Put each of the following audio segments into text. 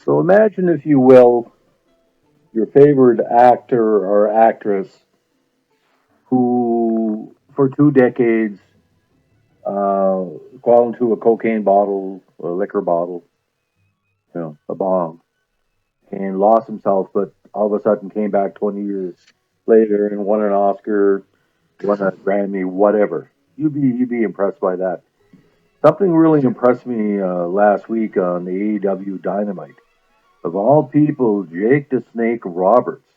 So imagine, if you will, your favorite actor or actress who, for 2 decades, got into a cocaine bottle, a liquor bottle, a bong, and lost himself, but all of a sudden came back 20 years later and won an Oscar, won a Grammy, whatever. You'd be impressed by that. Something really impressed me last week on the AEW Dynamite. Of all people, Jake the Snake Roberts,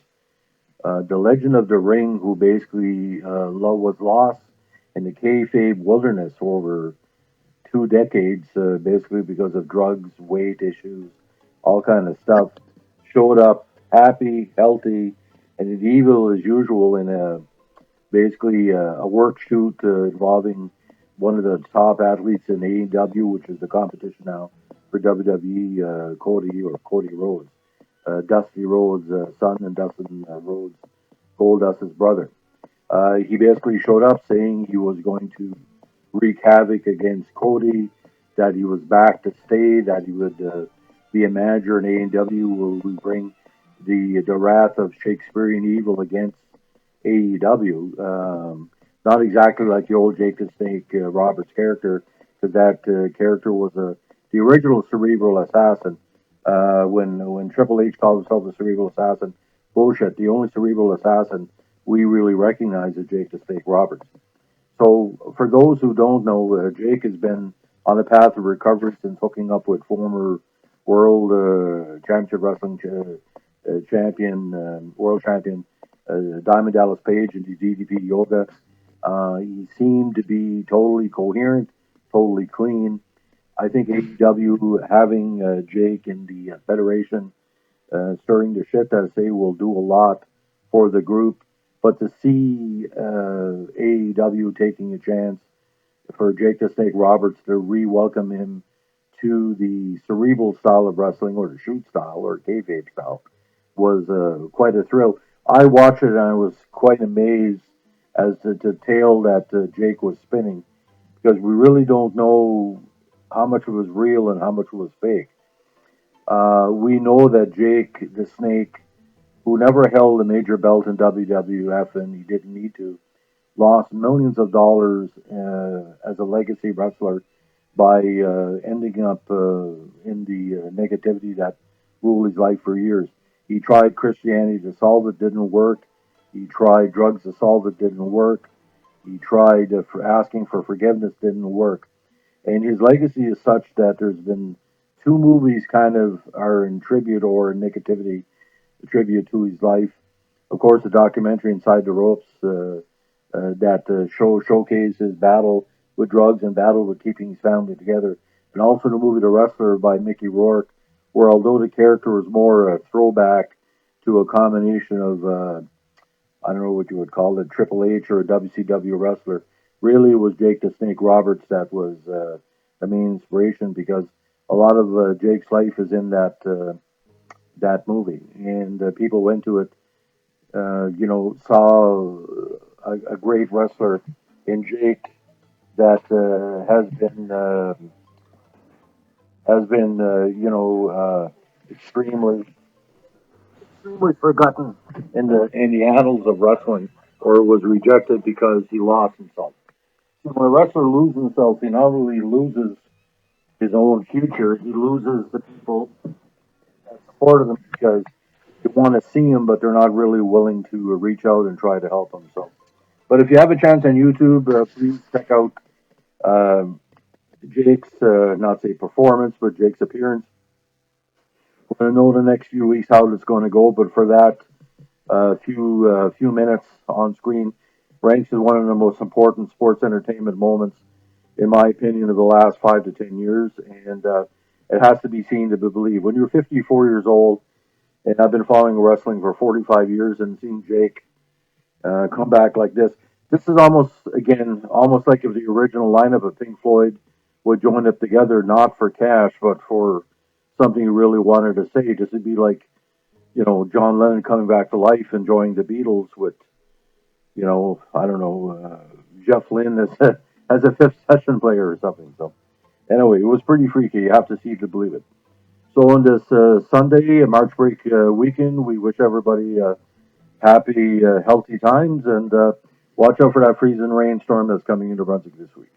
the Legend of the Ring, who basically was lost in the kayfabe wilderness for over 2 decades, basically because of drugs, weight issues, all kind of stuff. Showed up happy, healthy, and as evil as usual in a work shoot involving one of the top athletes in AEW, which is the competition now for WWE, Cody Rhodes, Dusty Rhodes' son, and Dustin Rhodes, Goldust's brother. He basically showed up saying he was going to wreak havoc against Cody, that he was back to stay, that he would be a manager in AEW, will bring the wrath of Shakespearean evil against AEW. Not exactly like the old Jake the Snake Roberts character, because that character was the original cerebral assassin. When Triple H called himself the cerebral assassin, bullshit. The only cerebral assassin we really recognize is Jake the Snake Roberts. So, for those who don't know, Jake has been on the path of recovery since hooking up with former world championship wrestling champion, world champion Diamond Dallas Page into DDP Yoga. He seemed to be totally coherent, totally clean. I think AEW having Jake in the Federation stirring the shit that I say will do a lot for the group. But to see AEW taking a chance for Jake the Snake Roberts to re-welcome him to the cerebral style of wrestling, or the shoot style, or kayfabe style, was quite a thrill. I watched it and I was quite amazed as to the tale that Jake was spinning, because we really don't know how much it was real and how much was fake. We know that Jake the Snake, who never held a major belt in WWF and he didn't need to, lost millions of dollars as a legacy wrestler by ending up in the negativity that ruled his life for years. He tried Christianity to solve it, didn't work. He tried drugs to solve it, didn't work. He tried for asking for forgiveness, didn't work. And his legacy is such that there's been two movies kind of are in tribute or in negativity, a tribute to his life. Of course, the documentary Inside the Ropes that showcased his battle with drugs and battle with keeping his family together, and also the movie The Wrestler by Mickey Rourke, where although the character was more a throwback to a combination of I don't know what you would call it, Triple H or a WCW wrestler, really it was Jake the Snake Roberts that was the main inspiration, because a lot of Jake's life is in that movie, and people went to it, saw a great wrestler in Jake that has been extremely extremely forgotten in the annals of wrestling, or was rejected because he lost himself. So when a wrestler loses himself, he not only loses his own future, he loses the people that supported him, because they want to see him, but they're not really willing to reach out and try to help him. So, but if you have a chance on YouTube, please check out um Jake's not say performance, but Jake's appearance. We're going to know the next few weeks how it's going to go, but for that, few minutes on screen ranks as one of the most important sports entertainment moments, in my opinion, of the last 5 to 10 years, and it has to be seen to be believed. When you're 54 years old, and I've been following wrestling for 45 years, and seeing Jake come back like this is almost like if the original lineup of Pink Floyd would join up together, not for cash, but for something he really wanted to say. Just to be like, John Lennon coming back to life and joining the Beatles with, I don't know, Jeff Lynne as a fifth session player or something. So anyway, it was pretty freaky. You have to see to believe it. So on this Sunday, March break weekend, we wish everybody happy, healthy times, and watch out for that freezing rainstorm that's coming into Brunswick this week.